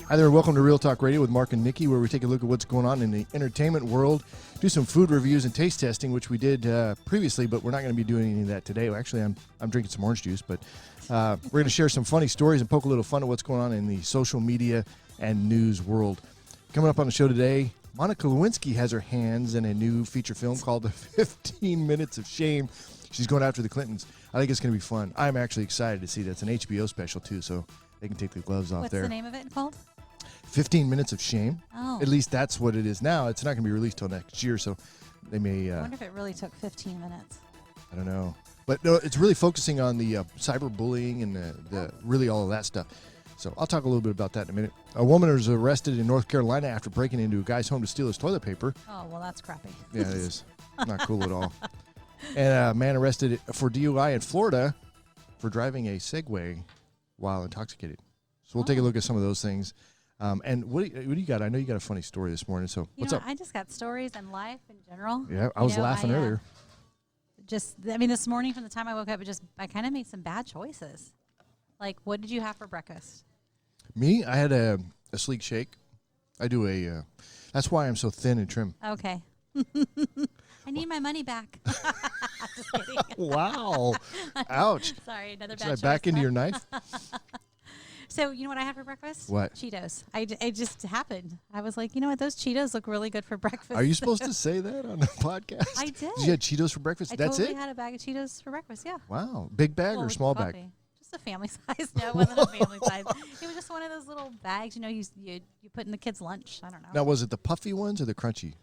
Hi there, welcome to Real Talk Radio with Mark and Nikki, where we take a look at what's going on in the entertainment world, do some food reviews and taste testing, which we did previously, but we're not going to be doing any of that today. Well, actually, I'm drinking some orange juice, but we're going to share some funny stories and poke a little fun at what's going on in the social media and news world. Coming up on the show today, Monica Lewinsky has her hands in a new feature film called The 15 Minutes of Shame. She's going after the Clintons. I think it's going to be fun. I'm actually excited to see that. It's an HBO special, too, so they can take the gloves off there. What's the name of it called? 15 Minutes of Shame. Oh. At least that's what it is now. It's not going to be released till next year, so they may... I wonder if it really took 15 minutes. I don't know. But no, it's really focusing on the cyberbullying and the really all of that stuff. So I'll talk a little bit about that in a minute. A woman was arrested in North Carolina after breaking into a guy's home to steal his toilet paper. Oh, well, that's crappy. Yeah, it is. Not cool at all. And a man arrested for DUI in Florida for driving a Segway while intoxicated. So we'll take a look at some of those things. And what do you got? I know you got a funny story this morning. So what's up? I just got stories and life in general. Yeah, I was laughing earlier. This morning from the time I woke up, I kind of made some bad choices. Like, what did you have for breakfast? Me? I had a sleek shake. I do that's why I'm so thin and trim. Okay. I need my money back. Just kidding. Wow. Ouch. Sorry, another bad Should I choice. back into your knife? So, you know what I had for breakfast? What? Cheetos. It just happened. I was like, you know what? Those Cheetos look really good for breakfast. Are you supposed to say that on the podcast? I did. You had Cheetos for breakfast? That's totally it? had a bag of Cheetos for breakfast, yeah. Wow. Big bag or with small coffee. bag? Just a family size. No, it wasn't a family size. It was just one of those little bags, you put in the kids' lunch. I don't know. Now, was it the puffy ones or the crunchy?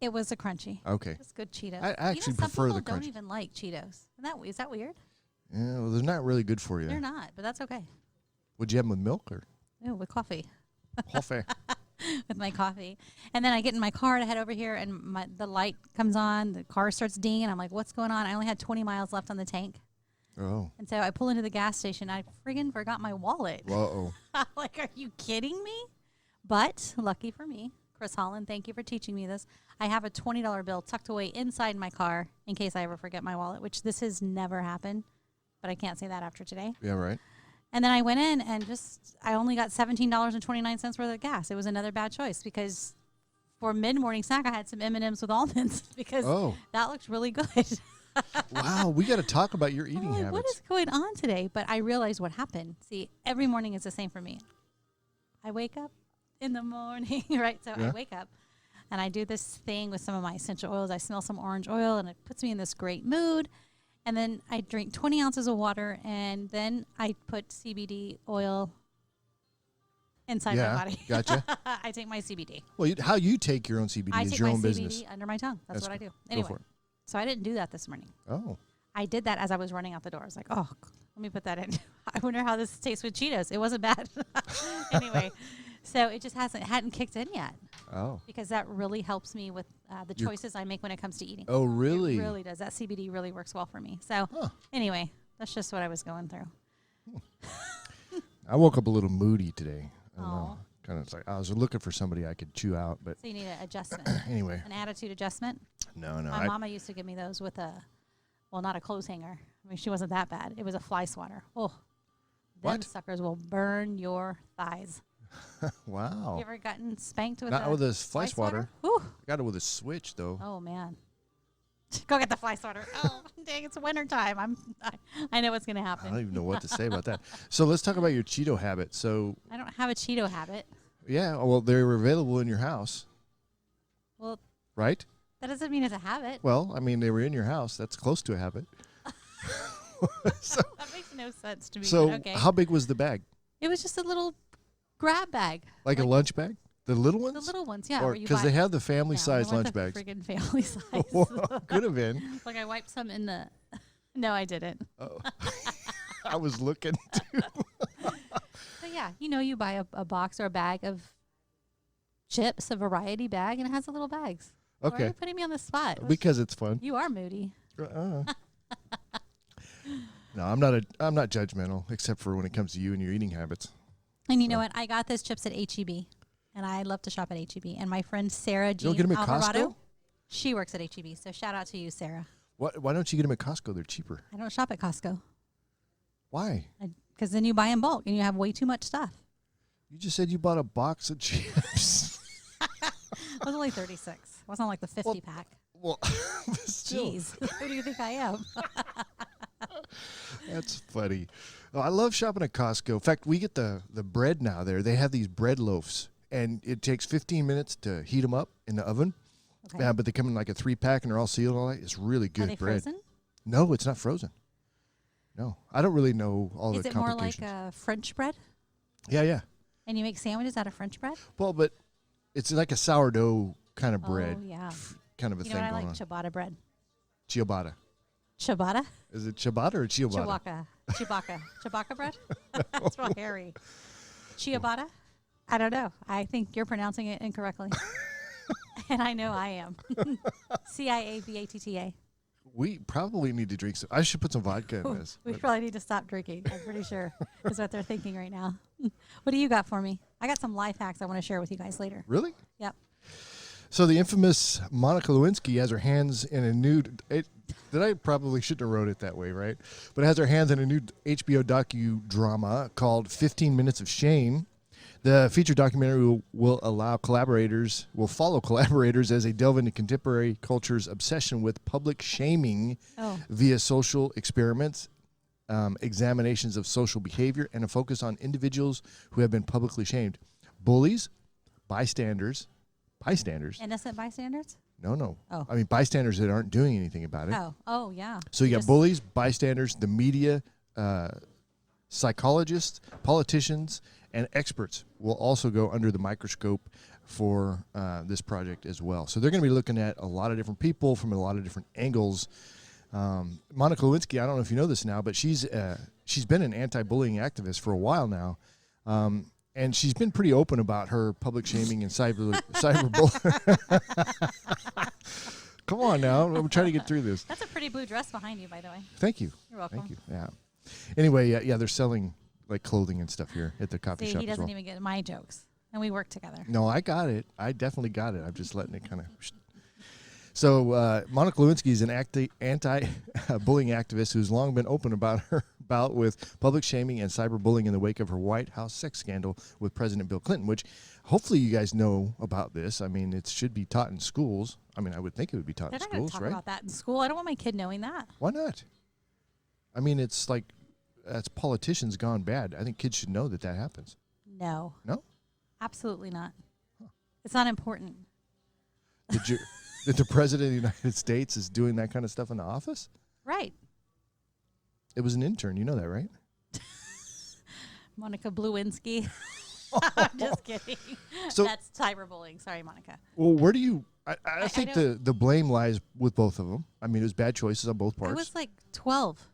It was a crunchy. Okay. It's good Cheetos. I actually some prefer the people don't crunchy. even like Cheetos. Is that weird? Yeah, well, they're not really good for you. They're not, but that's okay. Would you have them with milk or No, with coffee. coffee? With my coffee. And then I get in my car to head over here, and the light comes on. The car starts dinging. I'm like, what's going on? I only had 20 miles left on the tank. Oh. And so I pull into the gas station. I friggin' forgot my wallet. Uh-oh. Like, are you kidding me? But lucky for me, Chris Holland, thank you for teaching me this. I have a $20 bill tucked away inside my car in case I ever forget my wallet, which this has never happened. But I can't say that after today. Yeah, right. And then I went in and I only got $17.29 worth of gas. It was another bad choice because for mid-morning snack, I had some M&Ms with almonds because that looked really good. Wow, we got to talk about your eating habits. What is going on today? But I realized what happened. See, every morning is the same for me. I wake up in the morning, right? So I wake up and I do this thing with some of my essential oils. I smell some orange oil and it puts me in this great mood. And then I drink 20 ounces of water, and then I put CBD oil inside my body. Gotcha. I take my CBD. Well, how you take your own CBD is your own business. I take my CBD under my tongue. That's what I do. Anyway, Go for it. so I didn't do that this morning. Oh. I did that as I was running out the door. I was like, oh, let me put that in. I wonder how this tastes with Cheetos. It wasn't bad. Anyway, so it just hadn't kicked in yet. Oh. Because that really helps me with the choices I make when it comes to eating. Oh, really? It really does. That CBD really works well for me. So anyway, that's just what I was going through. I woke up a little moody today. I don't Oh. know. Kind of like I was looking for somebody I could chew out, but So you need an adjustment. anyway. An attitude adjustment. No. My mama used to give me those with not a clothes hanger. I mean, she wasn't that bad. It was a fly swatter. Oh, them suckers will burn your thighs. Wow. You ever gotten spanked with Not with a fly swatter. Whew. I got it with a switch, though. Oh, man. Go get the fly swatter. Oh, dang, it's winter time. I know what's going to happen. I don't even know what to say about that. So let's talk about your Cheeto habit. So I don't have a Cheeto habit. yeah, well, they were available in your house. Well, right? That doesn't mean it's a habit. Well, I mean, they were in your house. That's close to a habit. That makes no sense to me. So okay. how big was the bag? It was just a little grab bag. Like a lunch bag? The little ones? The little ones, yeah. Because they have the family size they weren't lunch the bags. Friggin' family size. Could have been. Like I wiped some in the. No, I didn't. Oh. I was looking too. But yeah, you buy a box or a bag of chips, a variety bag, and it has the little bags. Why are Okay. you putting me on the spot? Because it's fun. You are moody. No, I'm not judgmental, except for when it comes to you and your eating habits. And you know what? I got those chips at HEB, and I love to shop at HEB. And my friend Sarah Jean You don't get them at Alvarado, Costco? she works at HEB. So shout out to you, Sarah. Why don't you get them at Costco? They're cheaper. I don't shop at Costco Why? because then you buy in bulk and you have way too much stuff. You just said you bought a box of chips. It was only 36. It wasn't like the 50 pack. Well, still. Jeez, who do you think I am? That's funny. Oh, I love shopping at Costco. In fact, we get the bread now there. They have these bread loaves, and it takes 15 minutes to heat them up in the oven. Okay. But they come in like a 3-pack, and they're all sealed and all that. It's really good Are they bread. frozen? No, it's not frozen. No. I don't really know all Is the it more complications. like French bread? Yeah. And you make sandwiches out of French bread? Well, but it's like a sourdough kind of bread. Oh, yeah. Kind of a You thing know what? I going like on. ciabatta bread. Ciabatta. Ciabatta? Is it ciabatta or ciabatta? Chewbacca. Chewbacca bread? That's real hairy. Ciabatta? I don't know. I think you're pronouncing it incorrectly. And I know I am. Ciabatta. We probably need to drink some. I should put some vodka in this. We probably need to stop drinking. I'm pretty sure is what they're thinking right now. What do you got for me? I got some life hacks I want to share with you guys later. Really? Yep. So the infamous Monica Lewinsky has her hands in a new. That I probably shouldn't have wrote it that way, right? But it has her hands in a new HBO docu-drama called 15 Minutes of Shame. The feature documentary will follow collaborators as they delve into contemporary culture's obsession with public shaming via social experiments, examinations of social behavior, and a focus on individuals who have been publicly shamed. Bullies, bystanders. Innocent bystanders? No. Oh. I mean, bystanders that aren't doing anything about it. Oh, yeah. So you got bullies, bystanders, the media, psychologists, politicians, and experts will also go under the microscope for this project as well. So they're going to be looking at a lot of different people from a lot of different angles. Monica Lewinsky, I don't know if you know this now, but she's been an anti-bullying activist for a while now. And she's been pretty open about her public shaming and cyberbullying. Come on now. I'm trying to get through this. That's a pretty blue dress behind you, by the way. Thank you. You're welcome. Thank you. Yeah. Anyway, yeah, they're selling like clothing and stuff here at the coffee shop He as doesn't well. even get my jokes, and we work together. No, I got it. I definitely got it. I'm just letting it kind of. So Monica Lewinsky is an anti-bullying activist who's long been open about her bout with public shaming and cyberbullying in the wake of her White House sex scandal with President Bill Clinton, which hopefully you guys know about this. I mean, it should be taught in schools. I mean, I would think it would be taught They're in not going schools, to talk right? about that in school. I don't want my kid knowing that. Why not? I mean, it's like that's politicians gone bad. I think kids should know that happens. No. No? Absolutely not. It's not important. That the President of the United States is doing that kind of stuff in the office? Right. It was an intern. You know that, right? Monica Lewinsky. I'm just kidding. So, that's cyberbullying. Sorry, Monica. Well, where do you... I think the blame lies with both of them. I mean, it was bad choices on both parts. I was like 12.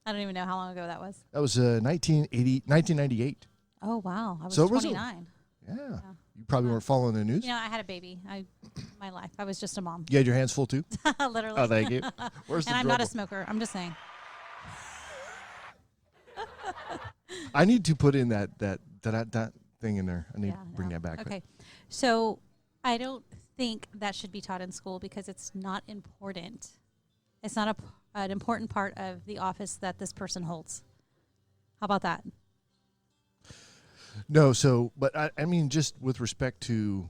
I don't even know how long ago that was. That was 1998. Oh, wow. I was So 29. Yeah. You probably weren't following the news? You know, I had a baby. My life. I was just a mom. You had your hands full, too? Literally. Oh, thank you. Where's the And I'm not a trouble? smoker. I'm just saying. I need to put in that thing in there. I need to bring that back. Okay. So I don't think that should be taught in school because it's not important. It's not an important part of the office that this person holds. How about that? No, but I mean, just with respect to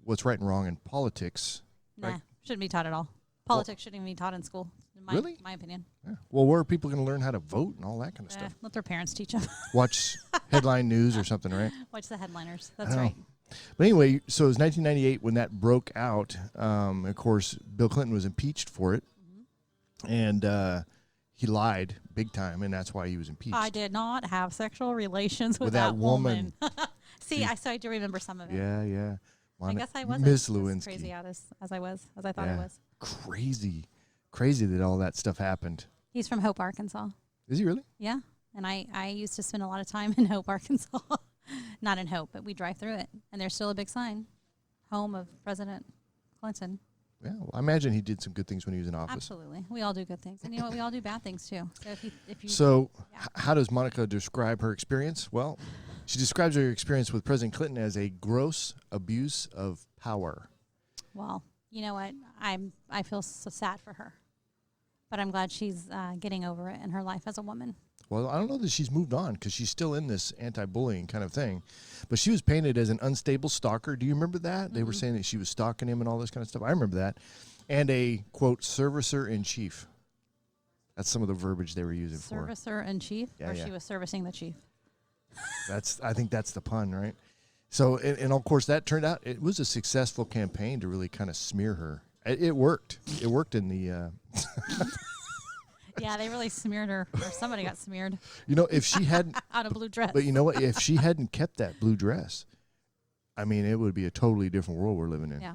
what's right and wrong in politics. Nah, right? shouldn't be taught at all. Politics shouldn't even be taught in school, in my opinion. Yeah. Well, where are people going to learn how to vote and all that kind of stuff? Let their parents teach them. Watch headline news or something, right? Watch the headliners. That's right. But anyway, so it was 1998 when that broke out. Of course, Bill Clinton was impeached for it. Mm-hmm. And he lied big time, and that's why he was impeached. I did not have sexual relations with that woman. See, I do remember some of it. Yeah. I guess I wasn't Miss as Lewinsky. crazy out as I thought I was. Crazy that all that stuff happened. He's from Hope, Arkansas. Is he really? Yeah, and I used to spend a lot of time in Hope, Arkansas. Not in Hope, but we drive through it, and there's still a big sign, home of President Clinton. Yeah, well, I imagine he did some good things when he was in office. Absolutely, we all do good things, and you know what? We all do bad things too. So how does Monica describe her experience? Well, she describes her experience with President Clinton as a gross abuse of power. Well, you know what? I feel so sad for her, but I'm glad she's getting over it in her life as a woman. Well, I don't know that she's moved on because she's still in this anti-bullying kind of thing. But she was painted as an unstable stalker. Do you remember that? They were saying that she was stalking him and all this kind of stuff. I remember that. And a, quote, servicer-in-chief. That's some of the verbiage they were using for. Servicer-in-chief? Yeah, or she was servicing the chief? I think that's the pun, right? So, and of course, that turned out, it was a successful campaign to really kind of smear her. It worked. It worked in the... Yeah, they really smeared her, or somebody got smeared. You know, if she hadn't... on a blue dress. But you know what? If she hadn't kept that blue dress, I mean, it would be a totally different world we're living in. Yeah.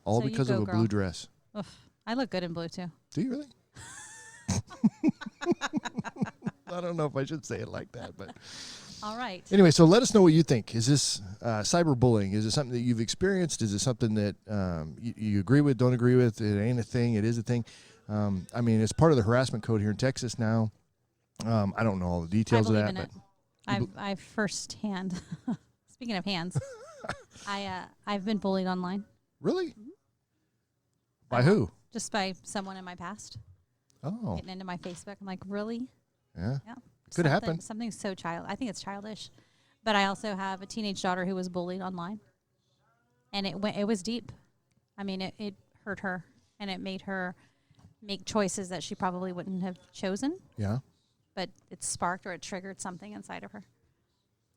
All So because of a blue dress. Oof. I look good in blue, too. Do you really? I don't know if I should say it like that, but... All right. Anyway, so let us know what you think. Is this cyberbullying? Is it something that you've experienced? Is it something that you agree with, don't agree with? It ain't a thing. It is a thing. I mean, it's part of the harassment code here in Texas now. I don't know all the details of that. But I firsthand, speaking of hands, I've been bullied online. Really? Mm-hmm. By who? Just by someone in my past. Oh. Getting into my Facebook. I'm like, really? Yeah. Yeah. Could happen. Something so I think it's childish. But I also have a teenage daughter who was bullied online. And it was deep. I mean, it hurt her. And it made her make choices that she probably wouldn't have chosen. Yeah. But it sparked or it triggered something inside of her.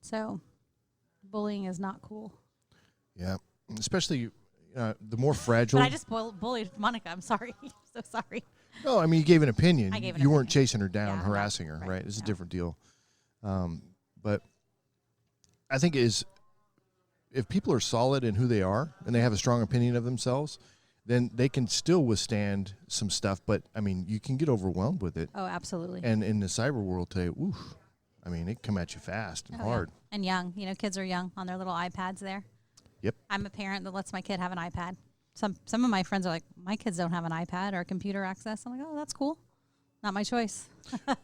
So bullying is not cool. Yeah. Especially the more fragile. But I just bullied Monica. I'm sorry. So sorry. No, I mean, you gave an opinion. I gave an You weren't opinion. chasing her down, harassing her, right? It's a different deal. But I think if people are solid in who they are and they have a strong opinion of themselves, then they can still withstand some stuff. But, I mean, you can get overwhelmed with it. Oh, absolutely. And in the cyber world today, oof, I mean, it can come at you fast and hard. Yeah. And young. You know, kids are young on their little iPads there. Yep. I'm a parent that lets my kid have an iPad. Some of my friends are like, my kids don't have an iPad or computer access. I'm like, oh, that's cool. Not my choice.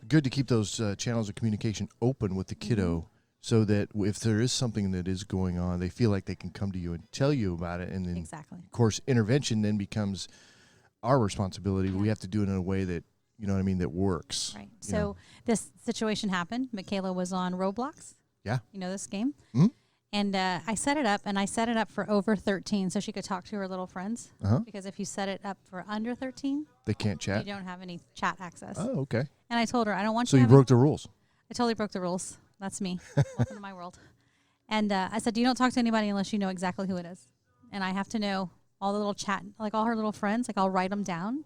Good to keep those channels of communication open with the kiddo so that if there is something that is going on, they feel like they can come to you and tell you about it. And then, exactly. Of course, intervention then becomes our responsibility, but we have to do it in a way that, you know what I mean, that works. Right. So this situation happened. Michaela was on Roblox. Yeah. You know this game? Mm-hmm. And I set it up, for over 13 so she could talk to her little friends. Because if you set it up for under 13, they can't chat. You don't have any chat access. Oh, okay. And I told her, I don't want so you you broke the rules. I totally broke the rules. That's me. Welcome to my world. And I said, you don't talk to anybody unless you know exactly who it is. And I have to know all the little chat, like all her little friends, like I'll write them down.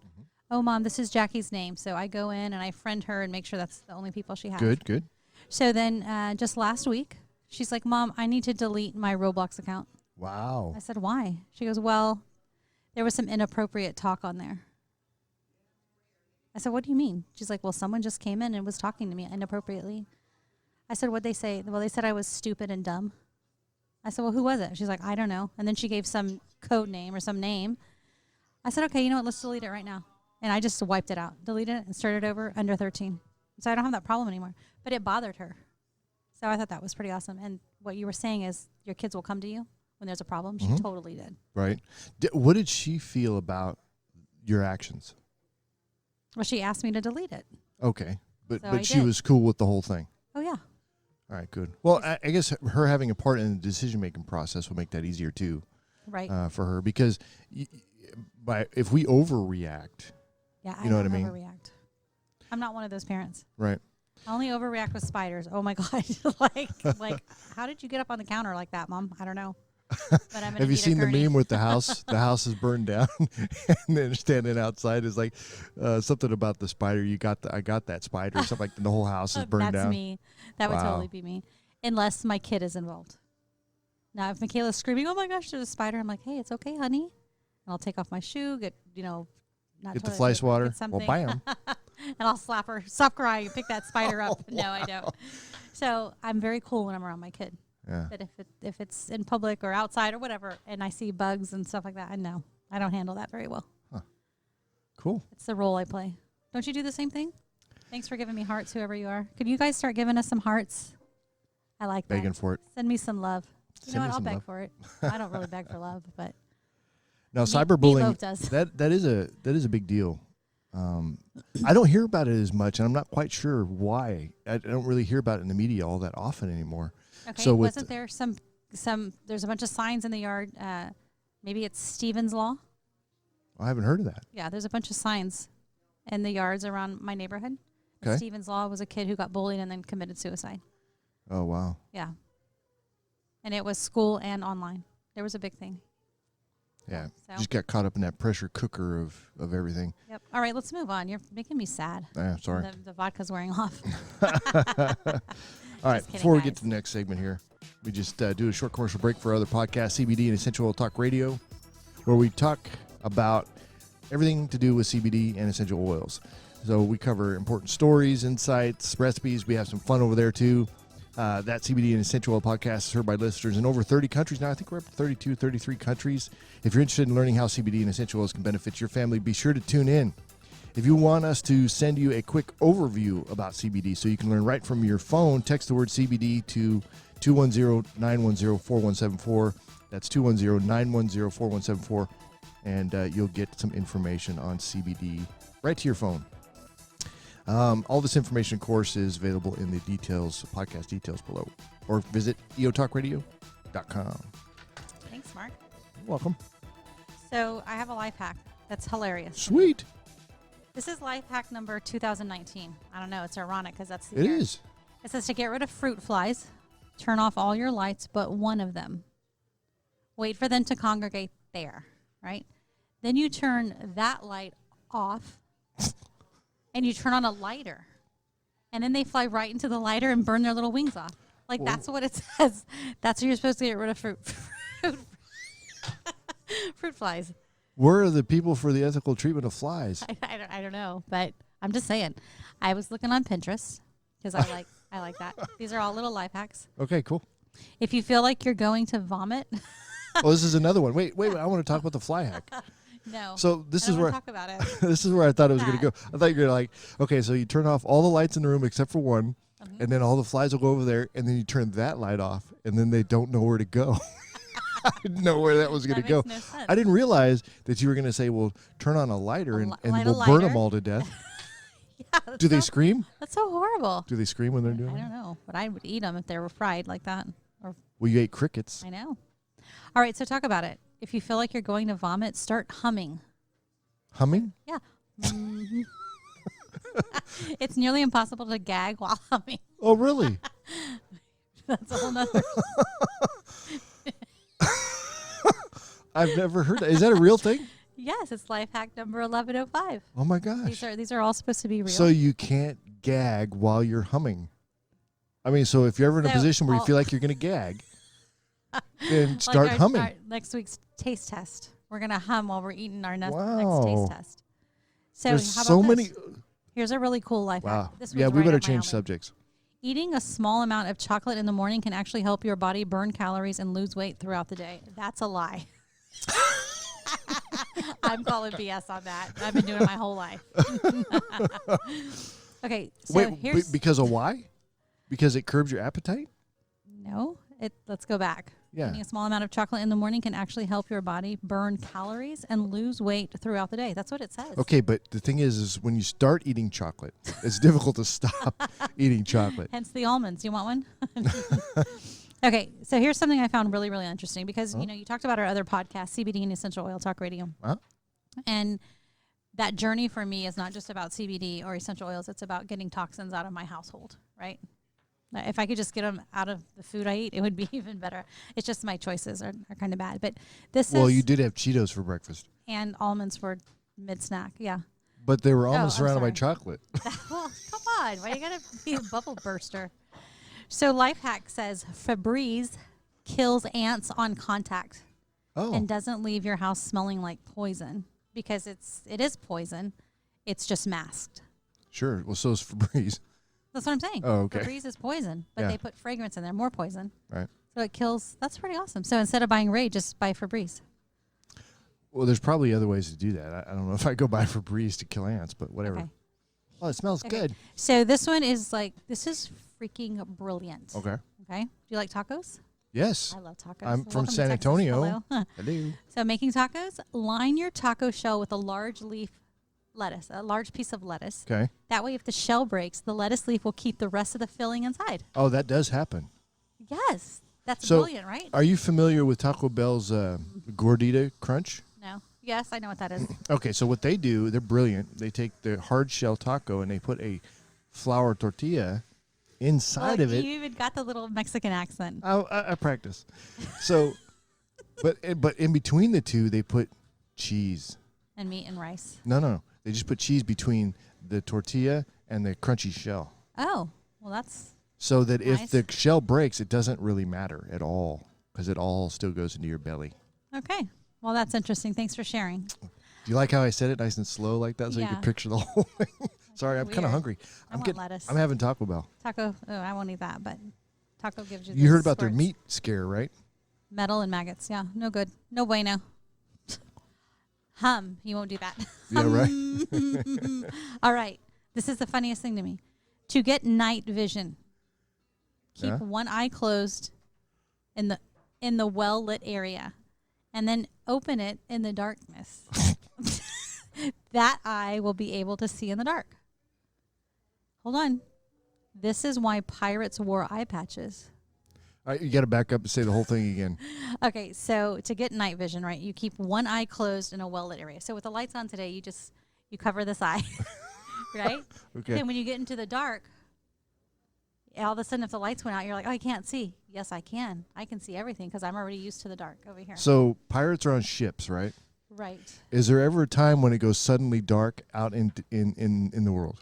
Oh, Mom, this is Jackie's name. So I go in and I friend her and make sure that's the only people she has. Good. So then just last week, she's like, Mom, I need to delete my Roblox account. Wow. I said, why? She goes, well, there was some inappropriate talk on there. I said, what do you mean? She's like, well, someone just came in and was talking to me inappropriately. I said, what'd they say? Well, they said I was stupid and dumb. I said, well, who was it? She's like, I don't know. And then she gave some code name or some name. I said, okay, you know what? Let's delete it right now. And I just wiped it out, deleted it, and started over under 13. So I don't have that problem anymore. But it bothered her. So I thought that was pretty awesome. And what you were saying is your kids will come to you when there's a problem. She totally did. Right. What did she feel about your actions? Well, she asked me to delete it. Okay. But So she was cool with the whole thing. Oh, yeah. All right, good. Well, I guess her having a part in the decision-making process will make that easier, too. Right. For her. Because if we overreact, Yeah, you know what I mean? Overreact. I'm not one of those parents. Right. I only overreact with spiders. Oh my God! like, how did you get up on the counter like that, Mom? I don't know. But I'm Have you seen the meme with the house? The house is burned down, and then standing outside is like something about the spider. I got that spider. Or something like the whole house is burned down. That's me. That would totally be me, unless my kid is involved. Now, if Michaela's screaming, "Oh my gosh, there's a spider!" I'm like, "Hey, it's okay, honey," and I'll take off my shoe, get the fly swatter. Well, bam. And I'll slap her. Stop crying. Pick that spider up. No, I don't. So I'm very cool when I'm around my kid. Yeah. But if it's in public or outside or whatever, and I see bugs and stuff like that, I don't handle that very well. Huh. Cool. It's the role I play. Don't you do the same thing? Thanks for giving me hearts, whoever you are. Could you guys start giving us some hearts? I like that. Begging for it. Send me some love. You know what? I'll beg love. for it. I don't really beg for love, but now cyberbullying. does. That is a big deal. I don't hear about it as much, and I'm not quite sure why. I don't really hear about it in the media all that often anymore. Okay, so wasn't there some, there's a bunch of signs in the yard, maybe it's Stephen's Law? I haven't heard of that. Yeah, there's a bunch of signs in the yards around my neighborhood. Okay. Stephen's Law was a kid who got bullied and then committed suicide. Oh, wow. Yeah. And it was school and online. There was a big thing. Yeah. So. Just got caught up in that pressure cooker of everything. Yep. All right, let's move on. You're making me sad. Yeah, sorry. The vodka's wearing off. All right, kidding, before we get guys. to the next segment here, we just do a short commercial break for our other podcast, CBD and Essential Oil Talk Radio, where we talk about everything to do with CBD and essential oils. So we cover important stories, insights, recipes. We have some fun over there, too. That CBD and Essential Oil podcast is heard by listeners in over 30 countries now. I think we're up to 32, 33 countries. If you're interested in learning how CBD and essential oils can benefit your family, be sure to tune in. If you want us to send you a quick overview about CBD so you can learn right from your phone, text the word CBD to 210-910-4174. That's 210-910-4174, and you'll get some information on CBD right to your phone. All this information, of course, is available in the podcast details below, or visit eotalkradio.com. Thanks, Mark. You're welcome. So I have a life hack that's hilarious. Sweet. This is life hack number 2019. I don't know. It's ironic because that's the It year. is. It says to get rid of fruit flies, turn off all your lights but one of them. Wait for them to congregate there, right? Then you turn that light off and you turn on a lighter. And then they fly right into the lighter and burn their little wings off. Like, that's what it says. That's how you're supposed to get rid of fruit flies. Where are the people for the ethical treatment of flies? I don't know, but I'm just saying. I was looking on Pinterest because I like that. These are all little life hacks. Okay, cool. If you feel like you're going to vomit, Oh, this is another one. Wait. I want to talk about the fly hack. no. So this I is don't where wanna talk about it. this is where I thought it was going to go. I thought you were like, okay, so you turn off all the lights in the room except for one, and then all the flies will go over there, and then you turn that light off, and then they don't know where to go. I didn't know where that was going to go. Makes no sense. I didn't realize that you were going to say, well, turn on a lighter and light a we'll burn lighter. them all to death. Yeah, Do they scream? That's so horrible. Do they scream when they're doing I that? don't know, but I would eat them if they were fried like that. Or Well, you ate crickets. I know. All right, so talk about it. If you feel like you're going to vomit, start humming. Humming? Yeah. Mhm. It's nearly impossible to gag while humming. Oh, really? That's a whole nother. I've never heard that. Is that a real thing? Yes, it's life hack number 1105. Oh, my gosh. These are all supposed to be real. So you can't gag while you're humming. I mean, so if you're ever in a position where you feel like you're going to gag, then start like humming. Our next week's taste test. We're going to hum while we're eating our next Wow. taste test. So There's how about so this? many. Here's a really cool life Wow. hack. This Yeah, was we right better up my change alley. subjects. Eating a small amount of chocolate in the morning can actually help your body burn calories and lose weight throughout the day. That's a lie. I'm calling BS on that. I've been doing it my whole life. Okay, so Wait, here's because of why? Because it curbs your appetite? no. Let's go back. Yeah. Eating a small amount of chocolate in the morning can actually help your body burn calories and lose weight throughout the day. That's what it says. Okay, but the thing is when you start eating chocolate, it's difficult to stop eating chocolate. Hence the almonds. You want one? Okay, so here's something I found really, really interesting because, you talked about our other podcast, CBD and Essential Oil Talk Radio. Huh? And that journey for me is not just about CBD or essential oils. It's about getting toxins out of my household, right? If I could just get them out of the food I eat, it would be even better. It's just my choices are kind of bad. But this Well, is... you did have Cheetos for breakfast. And almonds for mid-snack, yeah. But they were almost I'm surrounded by sorry. chocolate. Well, come on. Why you got to be a bubble burster? So Life Hack says Febreze kills ants on contact and Oh, doesn't leave your house smelling like poison because it is poison. It's just masked. sure. Well, so is Febreze. That's what I'm saying. Oh, okay. Febreze is poison, but Yeah. they put fragrance in there, more poison. Right. So it kills. That's pretty awesome. So instead of buying Raid, just buy Febreze. Well, there's probably other ways to do that. I don't know if I go buy Febreze to kill ants, but whatever. Okay. Oh, it smells Okay. good. So this one is this is freaking brilliant. Okay. Okay. Do you like tacos? Yes. I love tacos. I'm from Welcome to San Texas. Antonio. Hello. Hello. So making tacos, line your taco shell with a large leaf lettuce, a large piece of lettuce. Okay. That way, if the shell breaks, the lettuce leaf will keep the rest of the filling inside. Oh, that does happen. Yes. That's So, brilliant, right? Are you familiar with Taco Bell's Gordita Crunch? No. Yes, I know what that is. Okay, so what they do, they're brilliant. They take the hard shell taco and they put a flour tortilla inside of it. You even got the little Mexican accent. I practice. So, but in between the two, they put cheese. And meat and rice. No. They just put cheese between the tortilla and the crunchy shell. Oh, well, that's So that nice. if the shell breaks, it doesn't really matter at all because it all still goes into your belly. okay. Well, that's interesting. Thanks for sharing. Do you like how I said it nice and slow like that so you Yeah. can picture the whole thing? Sorry, I'm kind of Weird. hungry. I want lettuce. I'm having Taco Bell. Taco. Oh, I won't eat that, but taco gives you. You the heard about their squirts. meat scare, right? Metal and maggots. Yeah, no good. No bueno. You won't do that. Yeah, right. All right. This is the funniest thing to me. To get night vision, keep Yeah. one eye closed in the well lit area, and then open it in the darkness. That eye will be able to see in the dark. Hold on. This is why pirates wore eye patches. All right, you got to back up and say the whole thing again. Okay, so to get night vision, right, you keep one eye closed in a well-lit area. So with the lights on today, you cover this eye, right? Okay. Then when you get into the dark, all of a sudden if the lights went out, you're like, oh, I can't see. Yes, I can. I can see everything because I'm already used to the dark over here. So pirates are on ships, right? Right. Is there ever a time when it goes suddenly dark out in the world?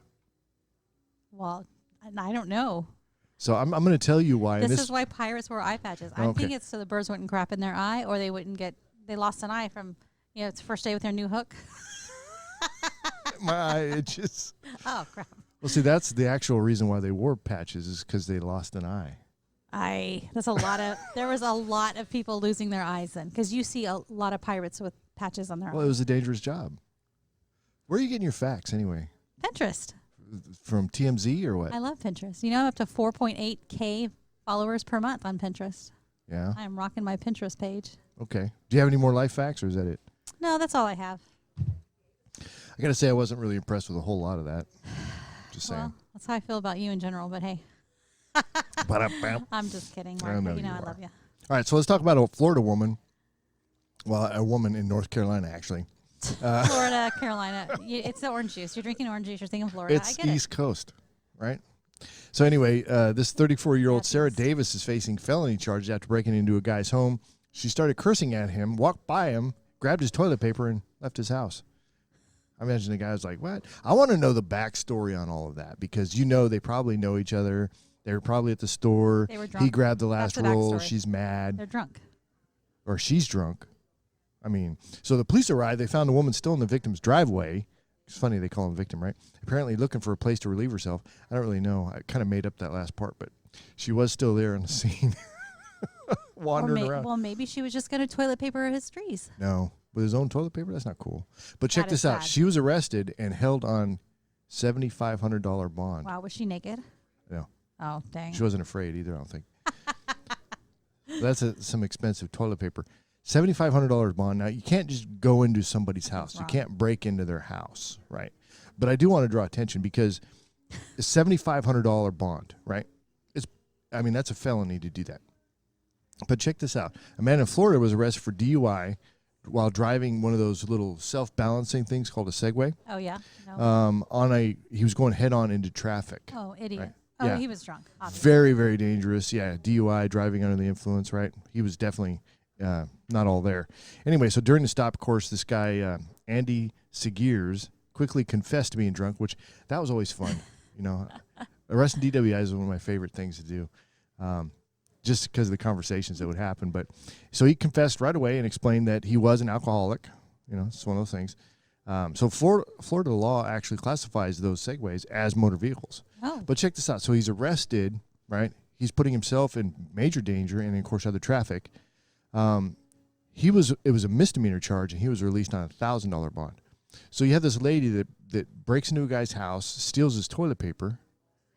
Well, I don't know. So I'm going to tell you why. This is why pirates wore eye patches. I Okay. think it's so the birds wouldn't crap in their eye, or they lost an eye from, it's the first day with their new hook. my eye itches. Oh, crap. Well, see, that's the actual reason why they wore patches is because they lost an eye. There was a lot of people losing their eyes then, because you see a lot of pirates with patches on their Well, it eyes. was a dangerous job. Where are you getting your facts anyway? Pinterest. From TMZ or what? I love Pinterest. I'm up to 4.8K followers per month on Pinterest. Yeah. I'm rocking my Pinterest page. Okay. Do you have any more life facts or is that it? No, that's all I have. I got to say I wasn't really impressed with a whole lot of that. Just saying. Well, that's how I feel about you in general, but hey, Ba-da-bam. I'm just kidding, I Mark. know But you I are. love you. All right, so let's talk about a Florida woman. Well, a woman in North Carolina, actually. Florida, Carolina. It's the orange juice. You're drinking orange juice. You're thinking Florida. I It's get East Coast, right? So anyway, this 34-year-old That's Sarah east. Davis is facing felony charges after breaking into a guy's home. She started cursing at him, walked by him, grabbed his toilet paper, and left his house. I imagine the guy was like, what? I want to know the backstory on all of that because, they probably know each other. They were probably at the store. They were He drunk. grabbed the last That's the roll. backstory. She's mad. They're drunk. Or she's drunk. I mean, so the police arrived. They found a woman still in the victim's driveway. It's funny they call him a victim, right? Apparently looking for a place to relieve herself. I don't really know. I kind of made up that last part, but she was still there on the scene, wandering around. Well, maybe she was just going to toilet paper his trees. No, with his own toilet paper? That's not cool. But check That this is out. sad. She was arrested and held on $7,500 bond. Wow, was she naked? No, Oh, dang. she wasn't afraid either, I don't think. That's some expensive toilet paper. $7,500 bond. Now, you can't just go into somebody's house. You wrong. can't break into their house, right? But I do want to draw attention because a $7,500 bond, right? That's a felony to do that. But check this out. A man in Florida was arrested for DUI while driving one of those little self-balancing things called a Segway. Oh, yeah? No. He was going head-on into traffic. Oh, idiot. Right. Oh, Yeah. he was drunk. Obviously. Very, very dangerous. Yeah, DUI, driving under the influence, right? He was definitely not all there. Anyway, so during the stop, of course, this guy, Andy Segeers, quickly confessed to being drunk, which that was always fun. Arresting DWIs is one of my favorite things to do, just because of the conversations that would happen. But so he confessed right away and explained that he was an alcoholic. It's one of those things. So Florida law actually classifies those Segways as motor vehicles. Oh. But check this out. So he's arrested, right? He's putting himself in major danger and, of course, other traffic. It was a misdemeanor charge, and he was released on a $1,000 bond. So you have this lady that breaks into a guy's house, steals his toilet paper.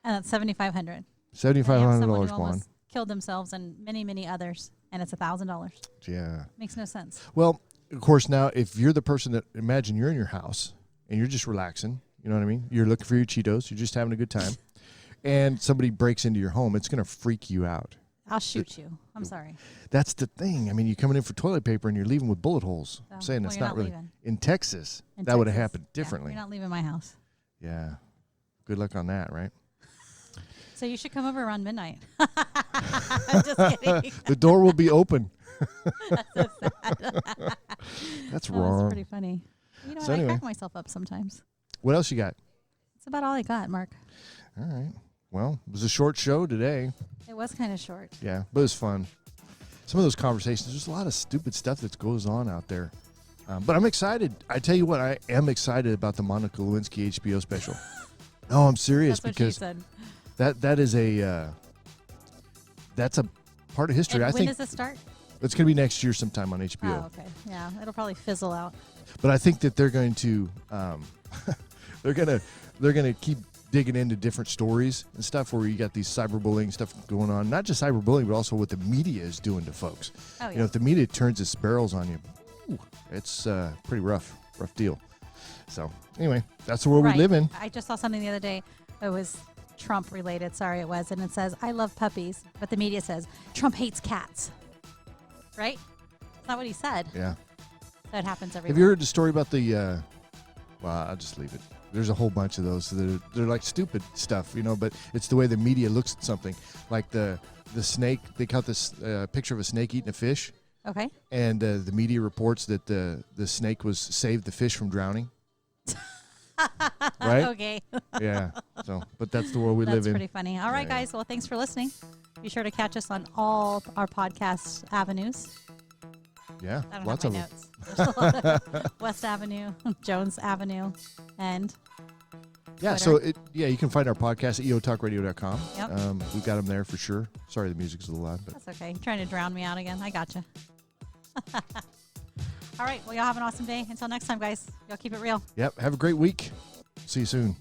And that's $7,500. $7,500 bond. Killed themselves and many, many others, and it's $1,000. Yeah. Makes no sense. Well, of course, now if you're the person that imagine you're in your house and you're just relaxing. You know what I mean? You're looking for your Cheetos. You're just having a good time. And somebody breaks into your home. It's going to freak you out. I'll shoot you. I'm sorry. That's the thing. I mean, you're coming in for toilet paper and you're leaving with bullet holes. So, I'm saying that's you're not really. leaving. In Texas, that would have happened differently. You're not leaving my house. Yeah. Good luck on that, right? So you should come over around midnight. I'm just kidding. The door will be open. That's so sad. That's wrong. That's pretty funny. You know So what? anyway. I crack myself up sometimes. What else you got? That's about all I got, Mark. All right. Well, it was a short show today. It was kind of short. Yeah, but it was fun. Some of those conversations, there's a lot of stupid stuff that goes on out there. But I'm excited. I tell you what, I am excited about the Monica Lewinsky HBO special. No, I'm serious. That's what because she said. that is that's a part of history. And I when think does it start? it's going to be next year sometime on HBO. Oh, okay. Yeah, it'll probably fizzle out. But I think that they're going to they're gonna keep digging into different stories and stuff where you got these cyberbullying stuff going on. Not just cyberbullying, but also what the media is doing to folks. Oh, yeah. You know, if the media turns its barrels on you, it's pretty rough deal. So anyway, that's the world we live in. I just saw something the other day. It was Trump related. Sorry, it was. And it says, I love puppies. But the media says, Trump hates cats. Right? That's not what he said. Yeah. So it happens everywhere. Have you heard the story about the well, I'll just leave it. There's a whole bunch of those. They're like stupid stuff, you know, but it's the way the media looks at something. Like the snake, they caught this picture of a snake eating a fish. Okay. And the media reports that the snake saved the fish from drowning. Right? Okay. Yeah. So, but that's the world we live in. That's pretty funny. All right, guys. Well, thanks for listening. Be sure to catch us on all our podcast avenues. Yeah. I don't Lots have of my them. notes. There's a lot of West Avenue, Jones Avenue, and Yeah. Twitter. So you can find our podcast at eotalkradio.com. Yep. We've got them there for sure. Sorry, the music's a little loud, but that's okay. You're trying to drown me out again. I gotcha. All right. Well, y'all have an awesome day. Until next time, guys. Y'all keep it real. yep. Have a great week. See you soon.